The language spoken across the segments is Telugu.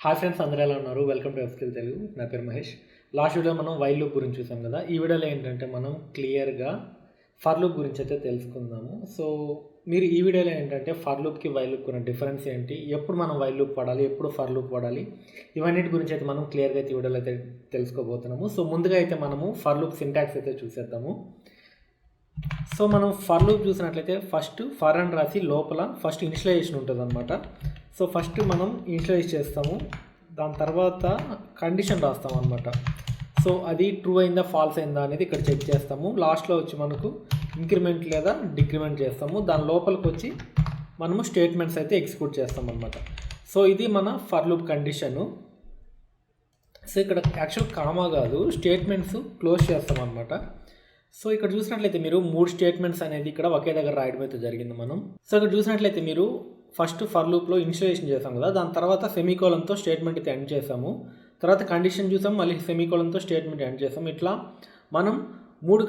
హాయ్ ఫ్రెండ్స్, అందరూ ఎలా ఉన్నారు? వెల్కమ్ టు ఎఫ్స్కిల్ తెలుగు. నా పేరు మహేష్. లాస్ట్ వీడియో మనం వైల్ లూప్ గురించి చూసాం కదా. ఈ వీడియోలో ఏంటంటే మనం క్లియర్గా ఫర్ లూప్ గురించి అయితే తెలుసుకుందాము. సో మీరు ఈ వీడియోలో ఏంటంటే ఫర్ లూప్కి వైల్ లూప్కి ఉన్న డిఫరెన్స్ ఏంటి, ఎప్పుడు మనం వైల్ లూప్ వాడాలి, ఎప్పుడు ఫర్ లూప్ వాడాలి, ఇవన్నిటి గురించి అయితే మనం క్లియర్గా అయితే ఈ వీడియోలో అయితే తెలుసుకోబోతున్నాము. సో ముందుగా అయితే మనము ఫర్ లూప్ సింటాక్స్ అయితే చూసేద్దాము. సో మనం ఫర్ లూప్ చూసినట్లయితే ఫస్ట్ ఫర్ అని రాసి లోపల ఫస్ట్ ఇనిషియలైజేషన్ ఉంటుంది అనమాట. సో ఫస్ట్ మనం ఇనిషియలైజ్ చేస్తాము, దాని తర్వాత కండిషన్ రాస్తాం అనమాట. సో అది ట్రూ అయిందా ఫాల్స్ అయిందా అనేది ఇక్కడ చెక్ చేస్తాము. లాస్ట్లో వచ్చి మనకు ఇంక్రిమెంట్ లేదా డిక్రిమెంట్ చేస్తాము. దాని లోపలికి వచ్చి మనము స్టేట్మెంట్స్ అయితే ఎగ్జిక్యూట్ చేస్తాం అనమాట. సో ఇది మన ఫర్ లూప్ కండిషను. సో ఇక్కడ యాక్చువల్ కామా కాదు, స్టేట్మెంట్స్ క్లోజ్ చేస్తాం అనమాట. సో ఇక్కడ చూసినట్లయితే మీరు 3 స్టేట్మెంట్స్ అనేది ఇక్కడ ఒకే దగ్గర రాయడం అయితే జరిగింది మనం. సో ఇక్కడ చూసినట్లయితే మీరు ఫస్ట్ ఫర్ లూప్లో ఇనిషియలైజేషన్ చేసాం కదా, దాని తర్వాత సెమీకోలన్తో స్టేట్మెంట్ అయితే ఎండ్ చేసాము, తర్వాత కండిషన్ చూసాం, మళ్ళీ సెమీకోలన్తో స్టేట్మెంట్ ఎండ్ చేసాము. ఇట్లా మనం 3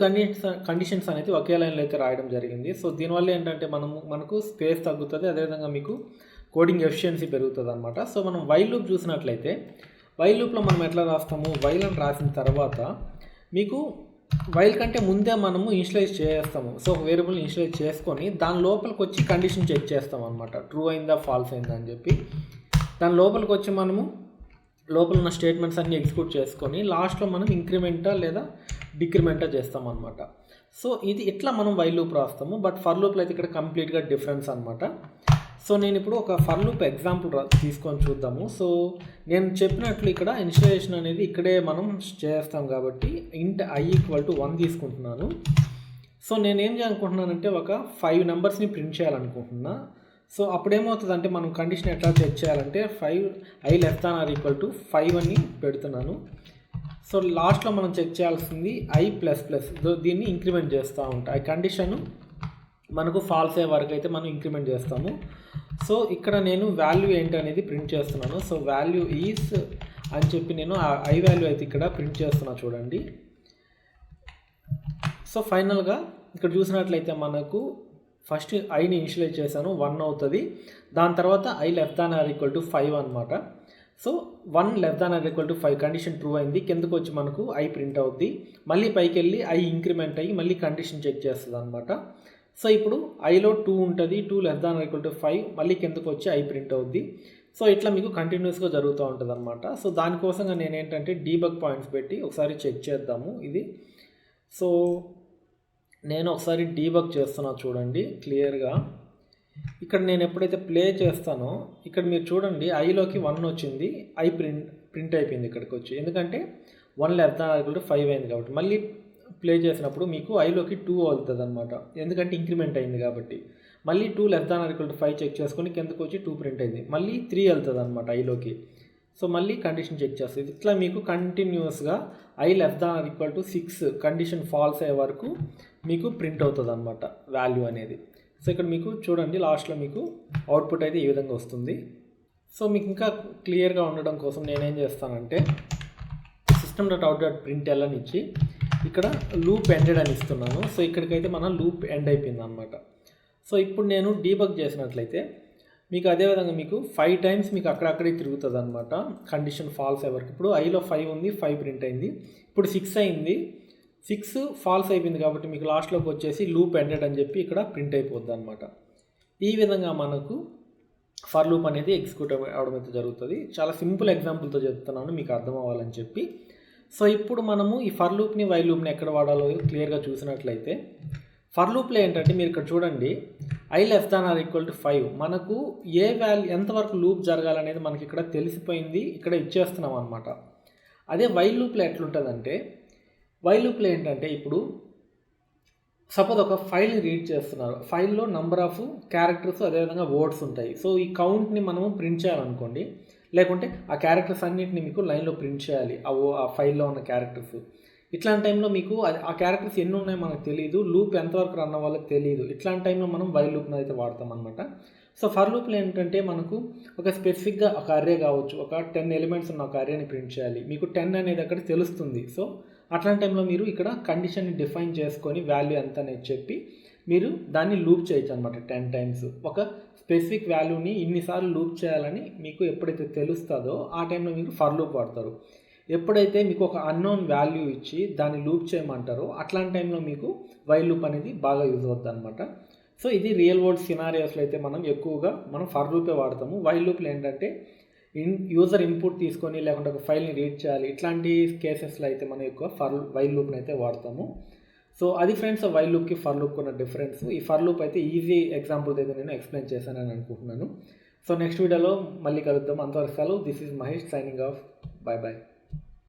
కండిషన్స్ అనేది ఒకే లైన్లో అయితే రాయడం జరిగింది. సో దీనివల్ల ఏంటంటే మనకు స్పేస్ తగ్గుతుంది, అదేవిధంగా మీకు కోడింగ్ ఎఫిషియన్సీ పెరుగుతుంది అనమాట. సో మనం వైల్ లూప్ చూసినట్లయితే వైల్ లూప్లో మనం ఎట్లా రాస్తాము, వైల్ అని రాసిన తర్వాత మీకు వైల్ కంటే ముందే మనము ఇనిషియలైజ్ చేస్తాము. సో వేరియబుల్ ఇనిషియలైజ్ చేసుకొని దాని లోపలికి వచ్చి కండిషన్ చెక్ చేస్తాం అనమాట, ట్రూ అయిందా ఫాల్స్ అయిందా అని చెప్పి. దాని లోపలికి వచ్చి మనము లోపల ఉన్న స్టేట్మెంట్స్ అన్నీ ఎగ్జిక్యూట్ చేసుకొని లాస్ట్లో మనం ఇంక్రిమెంటా లేదా డిక్రిమెంటా చేస్తాం అనమాట. సో ఇది ఇట్లా మనం వైల్ లూప్ రాస్తాము. బట్ ఫర్ లూప్లో అయితే ఇక్కడ కంప్లీట్గా డిఫరెన్స్ అనమాట. సో నేను ఇప్పుడు ఒక ఫర్ లూప్ ఎగ్జాంపుల్ తీసుకొని చూద్దాము. సో నేను చెప్పినట్లు ఇక్కడ ఇనిషియలైజేషన్ అనేది ఇక్కడే మనం చేస్తాం కాబట్టి ఇంట్ i = 1 తీసుకుంటున్నాను. సో నేనేం చేయాలనుకుంటున్నానంటే ఒక 5 నెంబర్స్ని ప్రింట్ చేయాలనుకుంటున్నా. సో అప్పుడేమవుతుందంటే మనం కండిషన్ ఎట్లా చెక్ చేయాలంటే i <= 5 అని పెడుతున్నాను. సో లాస్ట్లో మనం చెక్ చేయాల్సింది i++, దీన్ని ఇంక్రిమెంట్ చేస్తూ ఉంటాం. ఈ కండిషన్ మనకు ఫాల్స్ అయ్యే వరకు అయితే మనం ఇంక్రిమెంట్ చేస్తాము. సో ఇక్కడ నేను వాల్యూ ఏంటి అనేది ప్రింట్ చేస్తున్నాను. సో వాల్యూ ఈజ్ అని చెప్పి నేను ఐ వాల్యూ అయితే ఇక్కడ ప్రింట్ చేస్తున్నా చూడండి. సో ఫైనల్గా ఇక్కడ చూసినట్లయితే మనకు ఫస్ట్ ఐని ఇనిషియలైజ్ చేశాను, 1 అవుతుంది. దాని తర్వాత i <= 5 అనమాట. సో 1 <= 5 కండిషన్ ట్రూ అయింది. కిందకు వచ్చి మనకు i ప్రింట్ అవుద్ది. మళ్ళీ పైకి వెళ్ళి i ఇంక్రిమెంట్ అయ్యి మళ్ళీ కండిషన్ చెక్ చేస్తుంది అనమాట. సో ఇప్పుడు ఐలో 2 ఉంటుంది, 2 <= 5, మళ్ళీ కిందకు వచ్చి i ప్రింట్ అవుద్ది. సో ఇట్లా మీకు కంటిన్యూస్గా జరుగుతూ ఉంటుంది అనమాట. సో దానికోసంగా నేను ఏంటంటే డీబగ్ పాయింట్స్ పెట్టి ఒకసారి చెక్ చేద్దాము ఇది. సో నేను ఒకసారి డీబగ్ చేస్తున్నా చూడండి క్లియర్గా. ఇక్కడ నేను ఎప్పుడైతే ప్లే చేస్తానో ఇక్కడ మీరు చూడండి ఐలోకి 1 వచ్చింది, i ప్రింట్ అయిపోయింది ఇక్కడికి వచ్చి, ఎందుకంటే 1 <= 5 అయింది కాబట్టి. మళ్ళీ ప్లే చేసినప్పుడు మీకు ఐలోకి 2 అవుతుంది అనమాట, ఎందుకంటే ఇంక్రిమెంట్ అయింది కాబట్టి. మళ్ళీ 2 <= 5 చెక్ చేసుకొని కిందకు వచ్చి 2 ప్రింట్ అయింది, మళ్ళీ 3 వెళ్తుంది అనమాట ఐలోకి. సో మళ్ళీ కండిషన్ చెక్ చేస్తుంది. ఇట్లా మీకు కంటిన్యూస్గా i <= 6 కండిషన్ ఫాల్స్ అయ్యే వరకు మీకు ప్రింట్ అవుతుంది అనమాట వాల్యూ అనేది. సో ఇక్కడ మీకు చూడండి లాస్ట్లో మీకు అవుట్పుట్ అయితే ఈ విధంగా వస్తుంది. సో మీకు ఇంకా క్లియర్గా ఉండడం కోసం నేనేం చేస్తానంటే system.out.println అని ఇచ్చి ఇక్కడ లూప్ ఎండెడ్ అని ఇస్తున్నాను. సో ఇక్కడికైతే మన లూప్ ఎండ్ అయిపోయింది అనమాట. సో ఇప్పుడు నేను డీబగ్ చేసినట్లయితే మీకు అదేవిధంగా మీకు 5 టైమ్స్ మీకు అక్కడక్కడే తిరుగుతుంది అనమాట కండిషన్ ఫాల్స్ అయ్యే వరకు. ఇప్పుడు ఐలో 5 ఉంది, 5 ప్రింట్ అయింది. ఇప్పుడు 6 అయింది, 6 ఫాల్స్ అయిపోయింది కాబట్టి మీకు లాస్ట్లోకి వచ్చేసి లూప్ ఎండెడ్ అని చెప్పి ఇక్కడ ప్రింట్ అయిపోద్ది అనమాట. ఈ విధంగా మనకు ఫర్ లూప్ అనేది ఎగ్జిక్యూట్ అవడం అయితే జరుగుతుంది. చాలా సింపుల్ ఎగ్జాంపుల్తో చెప్తున్నాను మీకు అర్థం అవ్వాలని చెప్పి. సో ఇప్పుడు మనము ఈ ఫర్ లూప్ని వైల్ లూప్ని ఎక్కడ వాడాలో క్లియర్గా చూసినట్లయితే ఫర్ లూప్లో ఏంటంటే మీరు ఇక్కడ చూడండి i <= 5 మనకు ఏ వాల్యూ ఎంతవరకు లూప్ జరగాలనేది మనకి ఇక్కడ తెలిసిపోయింది, ఇక్కడ ఇచ్చేస్తున్నాం అనమాట. అదే వైల్ లూప్లో ఎట్లుంటుందంటే వైల్ లూప్లో ఏంటంటే ఇప్పుడు సపోజ్ ఒక ఫైల్ని రీడ్ చేస్తున్నారు, ఫైల్లో నెంబర్ ఆఫ్ క్యారెక్టర్స్ అదేవిధంగా వర్డ్స్ ఉంటాయి. సో ఈ కౌంట్ని మనము ప్రింట్ చేయాలనుకోండి, లేకుంటే ఆ క్యారెక్టర్స్ అన్నింటినీ మీకు లైన్లో ప్రింట్ చేయాలి, ఆ ఫైల్లో ఉన్న క్యారెక్టర్స్. ఇట్లాంటి టైంలో మీకు ఆ క్యారెక్టర్స్ ఎన్ని ఉన్నాయో మనకు తెలియదు, లూప్ ఎంతవరకు రన్ అవ్వాలో తెలియదు. ఇట్లాంటి టైంలో మనం వైల్ లూప్ని అయితే వాడతాం అనమాట. సో ఫర్ లూప్లో ఏంటంటే మనకు ఒక స్పెసిఫిక్గా ఒక అర్రే కావచ్చు, ఒక 10 ఎలిమెంట్స్ ఉన్న ఒక అర్రేని ప్రింట్ చేయాలి, మీకు 10 అనేది అక్కడ తెలుస్తుంది. సో అట్లాంటి టైంలో మీరు ఇక్కడ కండిషన్ని డిఫైన్ చేసుకొని వాల్యూ ఎంత అనేది చెప్పి మీరు దాన్ని లూప్ చేయొచ్చు అనమాట 10 టైమ్స్. ఒక స్పెసిఫిక్ వాల్యూని ఇన్నిసార్లు లూప్ చేయాలని మీకు ఎప్పుడైతే తెలుస్తుందో ఆ టైంలో మీరు ఫర్ లూప్ వాడతారు. ఎప్పుడైతే మీకు ఒక అన్నోన్ వాల్యూ ఇచ్చి దాన్ని లూప్ చేయమంటారో అట్లాంటి టైంలో మీకు వైల్ లూప్ అనేది బాగా యూజ్ అవుతుంది అనమాట. సో ఇది రియల్ వరల్డ్ సినారియోస్లో అయితే మనం ఎక్కువగా ఫర్ లూపే వాడతాము. వైల్ లూప్లో ఏంటంటే యూజర్ ఇన్పుట్ తీసుకొని లేకుంటే ఒక ఫైల్ని రీడ్ చేయాలి, ఇట్లాంటి కేసెస్లో అయితే మనం ఎక్కువ వైల్ లూప్ని అయితే వాడతాము. సో అది ఫ్రెండ్స్ వైల్ లూప్కి ఫర్ లూప్కి ఉన్న డిఫరెన్స్. ఈ ఫర్ లూప్ అయితే ఈజీ ఎగ్జాంపుల్స్ అయితే నేను ఎక్స్ప్లెయిన్ చేశానని అనుకుంటున్నాను. సో నెక్స్ట్ వీడియోలో మళ్ళీ కలుద్దాం. అంతవరకు సెలవు. This is Mahesh signing off. Bye bye.